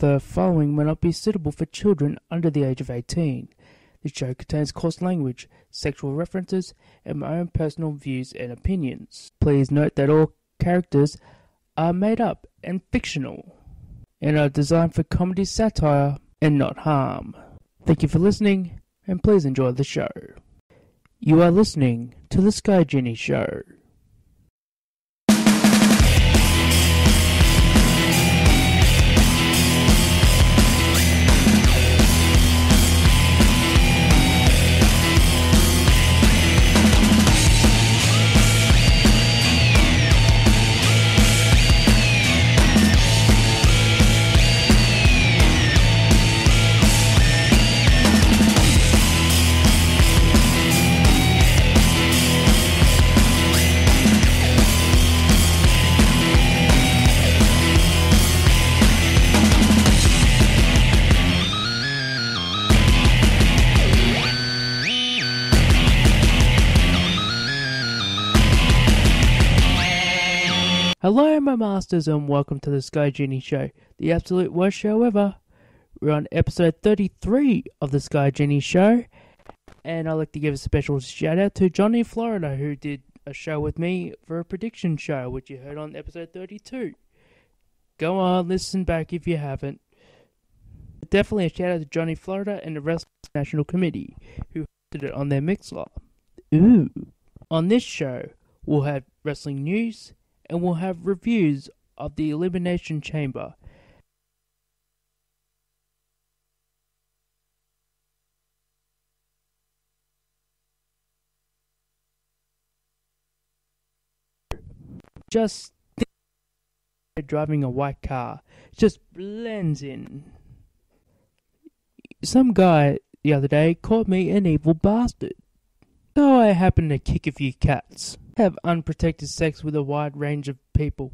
The following may not be suitable for children under the age of 18. The show contains coarse language, sexual references, and my own personal views and opinions. Please note that all characters are made up and fictional, and are designed for comedy satire and not harm. Thank you for listening, and please enjoy the show. You are listening to The Sky Genie Show. Hello my masters and welcome to the Sky Genie Show, the absolute worst show ever. We're on episode 33 of the Sky Genie Show, and I'd like to give a special shout out to Johnny Florida, who did a show with me for a prediction show, which you heard on episode 32. Go on, listen back if you haven't. Definitely a shout out to Johnny Florida and the Wrestling National Committee, who hosted it on their Mixler. Ooh. On this show, we'll have wrestling news, and we'll have reviews of the Elimination Chamber. Just driving a white car. It just blends in. Some guy the other day called me an evil bastard. So I happened to kick a few cats. Have unprotected sex with a wide range of people.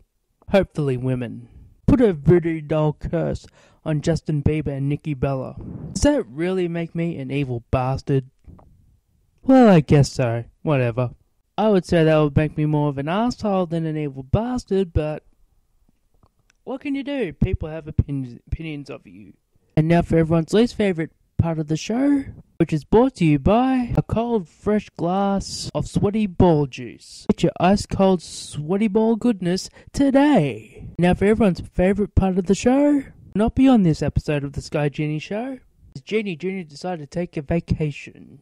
Hopefully women. Put a voodoo doll curse on Justin Bieber and Nikki Bella. Does that really make me an evil bastard? Well, I guess so. Whatever. I would say that would make me more of an asshole than an evil bastard, but what can you do? People have opinions of you. And now for everyone's least favourite part of the show, which is brought to you by a cold, fresh glass of sweaty ball juice. Get your ice-cold, sweaty ball goodness today. Now for everyone's favourite part of the show, not be on this episode of the Sky Genie Show, as Genie Jr. decided to take a vacation.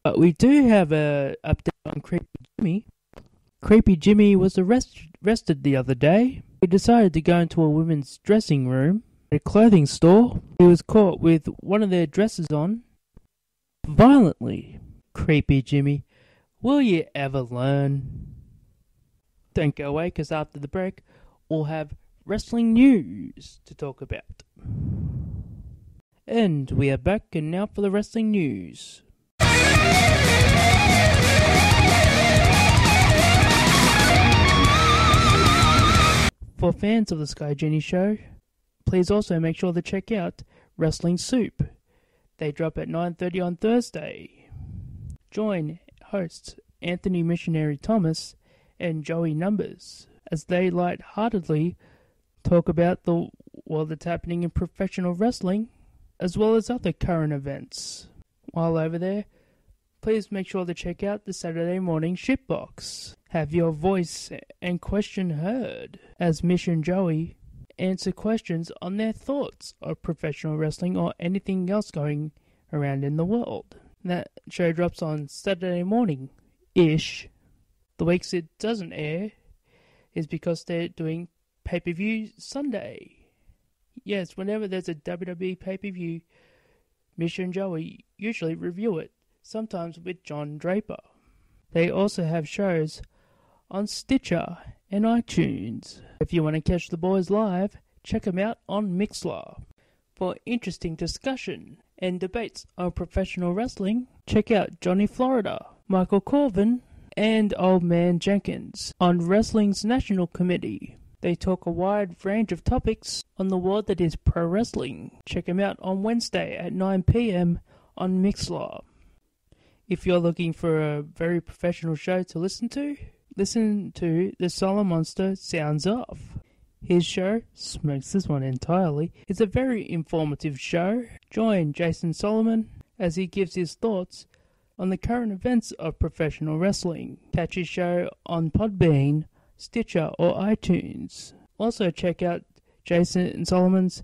But we do have a update on Creepy Jimmy. Creepy Jimmy was arrested the other day. He decided to go into a women's dressing room at a clothing store. He was caught with one of their dresses on violently. Creepy Jimmy, will you ever learn? Don't go away, because after the break we'll have wrestling news to talk about. And we are back, and now for the wrestling news. For fans of the Sky Genie Show, please also make sure to check out Wrestling Soup. They drop at 9:30 on Thursday. Join hosts Anthony Missionary Thomas and Joey Numbers as they lightheartedly talk about the world that's happening in professional wrestling, as well as other current events. While over there, please make sure to check out the Saturday morning Shitbox. Have your voice and question heard as Mish and Joey answer questions on their thoughts of professional wrestling or anything else going around in the world. That show drops on Saturday morning-ish. The weeks it doesn't air is because they're doing pay-per-view Sunday. Yes, whenever there's a WWE pay-per-view, Mish and Joey usually review it, sometimes with John Draper. They also have shows on Stitcher and iTunes. If you want to catch the boys live, check them out on Mixler. For interesting discussion and debates on professional wrestling, check out Johnny Florida, Michael Corvin, and Old Man Jenkins on Wrestling's National Committee. They talk a wide range of topics on the world that is pro wrestling. Check them out on Wednesday at 9 p.m. on Mixler. If you're looking for a very professional show to listen to The Solar Monster Sounds Off. His show, Smokes This One Entirely, is a very informative show. Join Jason Solomon as he gives his thoughts on the current events of professional wrestling. Catch his show on Podbean, Stitcher or iTunes. Also check out Jason Solomon's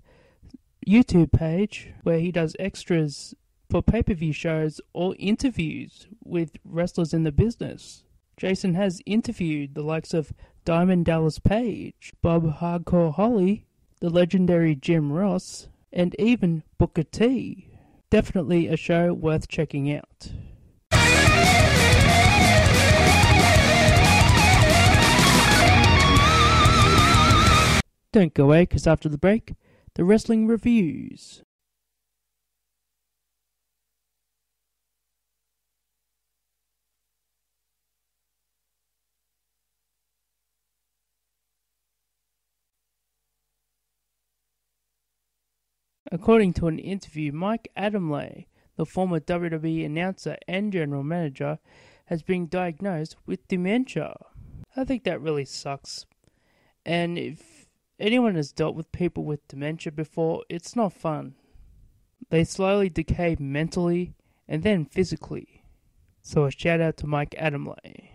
YouTube page where he does extras for pay-per-view shows or interviews with wrestlers in the business. Jason has interviewed the likes of Diamond Dallas Page, Bob Hardcore Holly, the legendary Jim Ross, and even Booker T. Definitely a show worth checking out. Don't go away, because after the break, the wrestling reviews. According to an interview, Mike Adamle, the former WWE announcer and general manager, has been diagnosed with dementia. I think that really sucks. And if anyone has dealt with people with dementia before, it's not fun. They slowly decay mentally and then physically. So a shout out to Mike Adamle.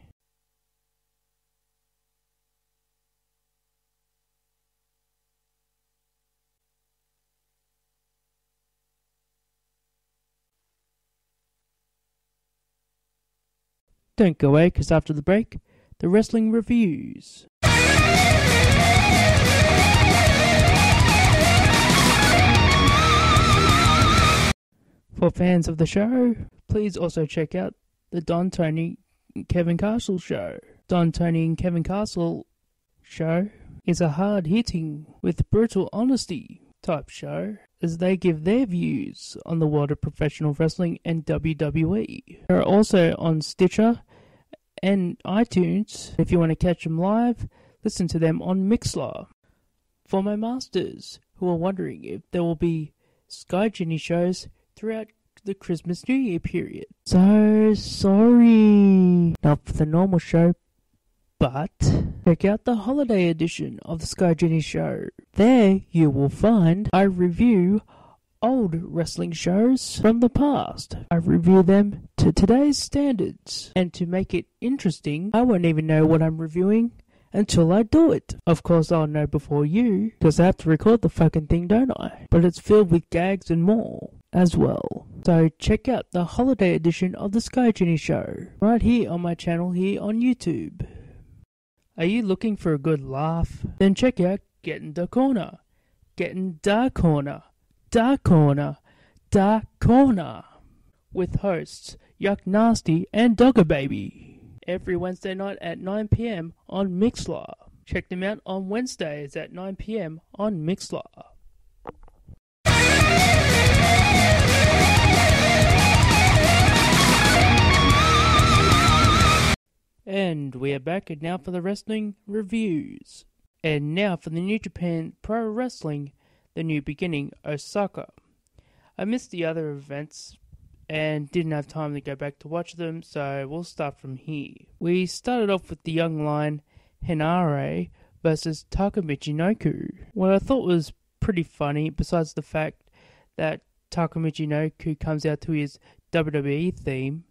Don't go away, because after the break, the wrestling reviews. For fans of the show, please also check out the Don Tony and Kevin Castle show. Don Tony and Kevin Castle show is a hard-hitting, with brutal honesty type show, as they give their views on the world of professional wrestling and WWE. They're also on Stitcher and iTunes. If you want to catch them live, listen to them on Mixlr. For my masters who are wondering if there will be Sky Genie shows throughout the Christmas New Year period. So sorry, not for the normal show, but check out the holiday edition of the Sky Genie show. There you will find I review old wrestling shows from the past. I review them to today's standards. And to make it interesting, I won't even know what I'm reviewing until I do it. Of course I'll know before you, because I have to record the fucking thing, don't I? But it's filled with gags and more as well. So check out the holiday edition of the Sky Genie show right here on my channel here on YouTube. Are you looking for a good laugh? Then check out Getting the Corner. Getting Dark Corner. Dark Corner. Dark Corner. With hosts Yuck Nasty and Dogger Baby. Every Wednesday night at 9 PM on Mixlr. Check them out on Wednesdays at 9 PM on Mixlr. And we are back, and now for the wrestling reviews. And now for the New Japan Pro Wrestling, The New Beginning, Osaka. I missed the other events and didn't have time to go back to watch them, so we'll start from here. We started off with the young lion Henare versus Taka Michinoku. What I thought was pretty funny, besides the fact that Taka Michinoku comes out to his WWE theme,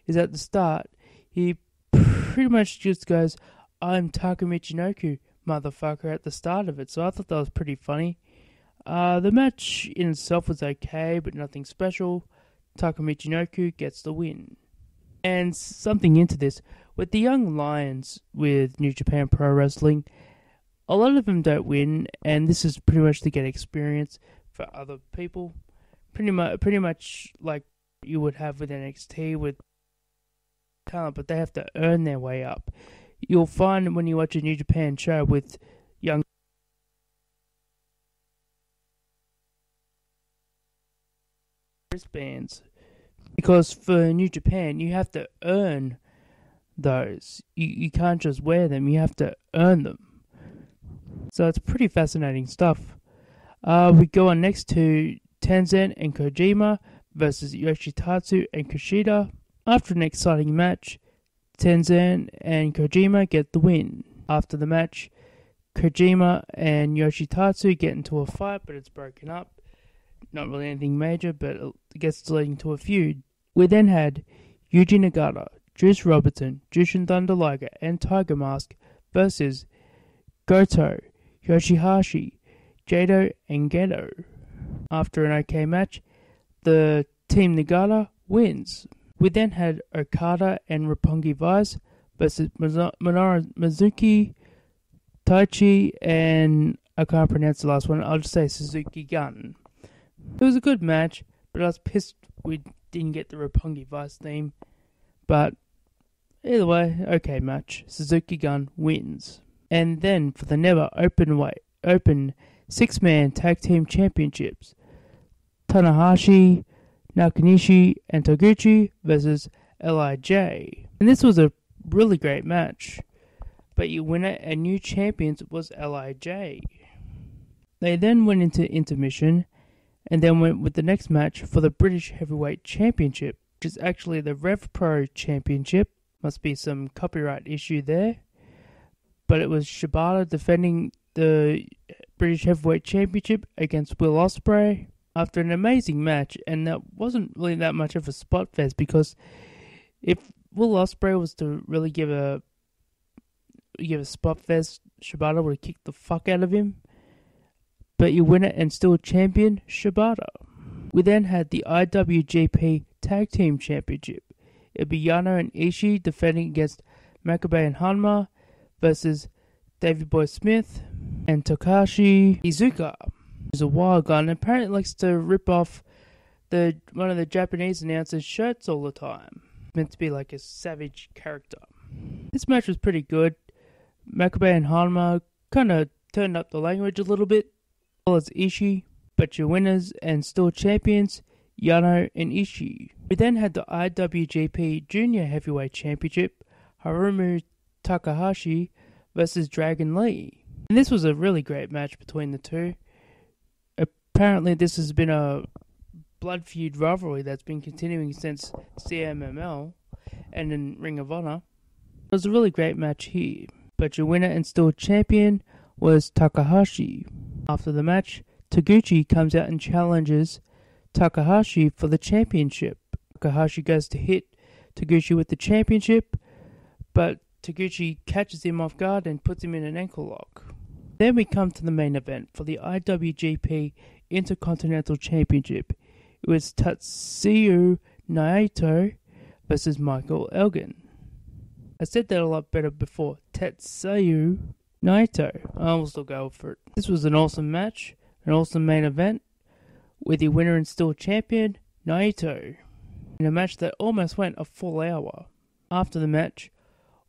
is at the start, he pretty much just goes, "I'm Taka Michinoku, motherfucker," at the start of it, so I thought that was pretty funny. The match in itself was okay, but nothing special. Taka Michinoku gets the win. And something into this, with the young lions with New Japan Pro Wrestling, a lot of them don't win, and this is pretty much to get experience for other people. Pretty much like you would have with NXT with talent, but they have to earn their way up. You'll find when you watch a New Japan show with young wristbands, because for New Japan you have to earn those. You can't just wear them, you have to earn them. So it's pretty fascinating stuff. We go on next to Tenzan and Kojima versus Yoshitatsu and Kushida. After an exciting match, Tenzan and Kojima get the win. After the match, Kojima and Yoshitatsu get into a fight, but it's broken up. Not really anything major, but it gets leading to a feud. We then had Yuji Nagata, Juice Robinson, Jushin Thunder Liger, and Tiger Mask versus Goto, Yoshihashi, Jado, and Gedo. After an okay match, the Team Nagata wins. We then had Okada and Roppongi Vice versus Minoru Mizuki, Taichi, and I can't pronounce the last one. I'll just say Suzuki Gun. It was a good match, but I was pissed we didn't get the Roppongi Vice theme. But either way, okay match. Suzuki Gun wins. And then for the Never Open 6-man Tag Team Championships, Tanahashi, Nakanishi, and Toguchi versus LIJ. And this was a really great match. But your winner and new champions was LIJ. They then went into intermission and then went with the next match for the British Heavyweight Championship, which is actually the Rev Pro Championship. Must be some copyright issue there. But it was Shibata defending the British Heavyweight Championship against Will Ospreay after an amazing match, and that wasn't really that much of a spot fest, because if Will Ospreay was to really give a spot fest, Shibata would have kicked the fuck out of him. But your winner and still champion, Shibata. We then had the IWGP Tag Team Championship. It'd be Yano and Ishii defending against Makabe and Hanma versus Davey Boy Smith and Takashi Iizuka. He's a wild guy and apparently likes to rip off one of the Japanese announcers' shirts all the time. Meant to be like a savage character. This match was pretty good. Makabe and Hanma kind of turned up the language a little bit, as well as Ishii. But your winners and still champions, Yano and Ishii. We then had the IWGP Junior Heavyweight Championship, Hiromu Takahashi versus Dragon Lee. And this was a really great match between the two. Apparently this has been a blood feud rivalry that's been continuing since CMLL and in Ring of Honor. It was a really great match here. But your winner and still champion was Takahashi. After the match, Taguchi comes out and challenges Takahashi for the championship. Takahashi goes to hit Taguchi with the championship, but Taguchi catches him off guard and puts him in an ankle lock. Then we come to the main event for the IWGP Intercontinental Championship. It was Tatsuya Naito versus Michael Elgin. I said that a lot better before. Tatsuya Naito. I will still go for it. This was an awesome match, an awesome main event, with your winner and still champion, Naito. In a match that almost went a full hour. After the match,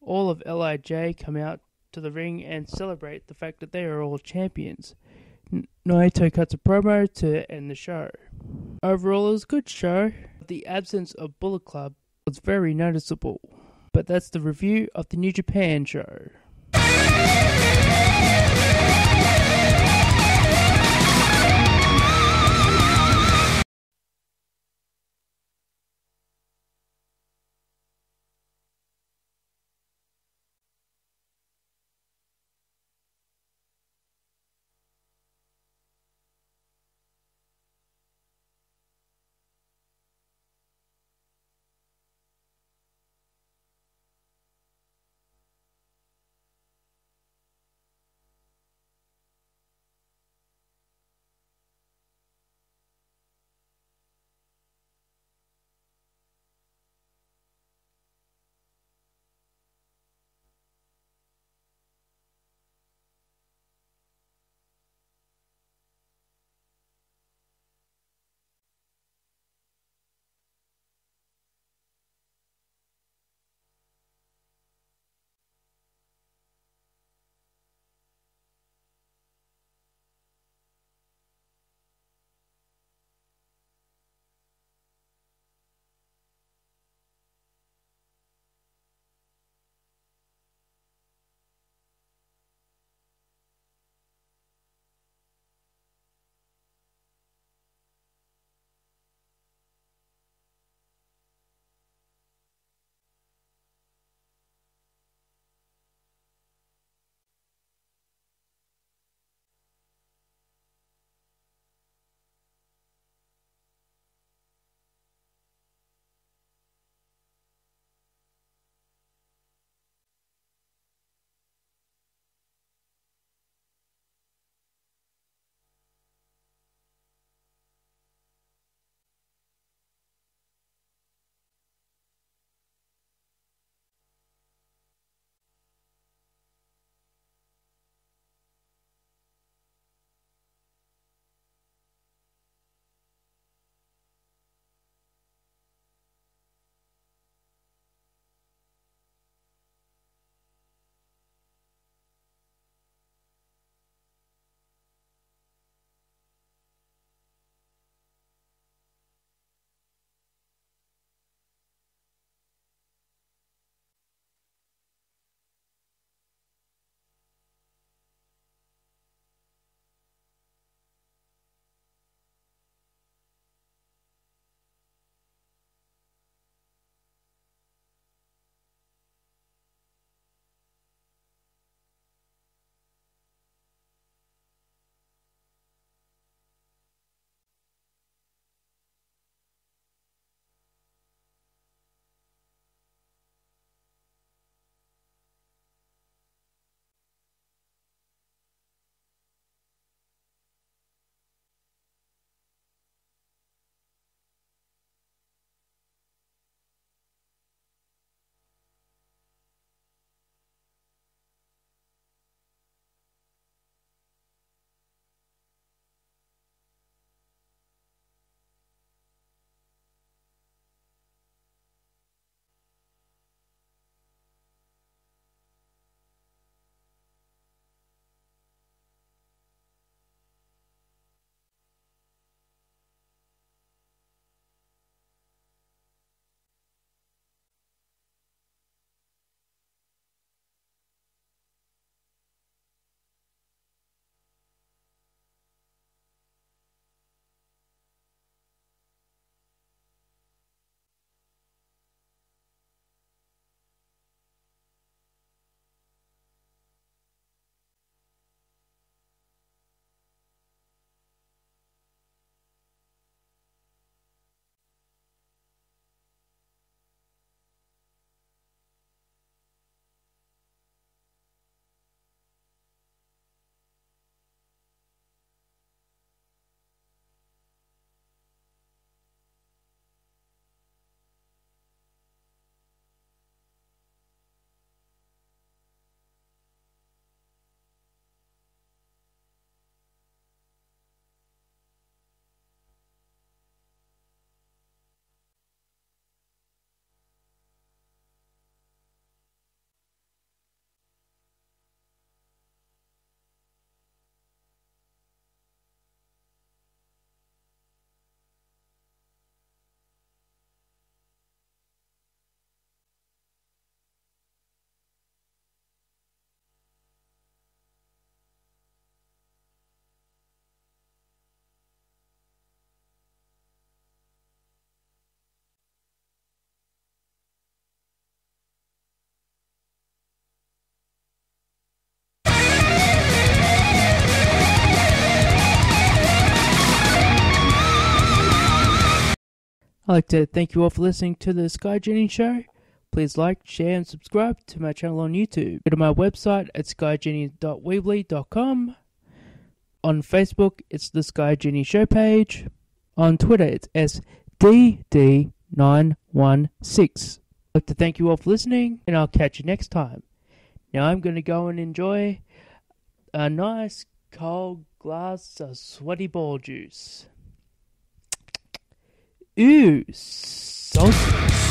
all of LIJ come out to the ring and celebrate the fact that they are all champions. Naito cuts a promo to end the show. Overall, it was a good show. The absence of Bullet Club was very noticeable. But that's the review of the New Japan show. I'd like to thank you all for listening to the Sky Jenny Show. Please like, share, and subscribe to my channel on YouTube. Go to my website at skyjenny.weebly.com. On Facebook, it's the Sky Jenny Show page. On Twitter, it's SDD916. I'd like to thank you all for listening, and I'll catch you next time. Now I'm going to go and enjoy a nice cold glass of sweaty ball juice. Ooh, saucy.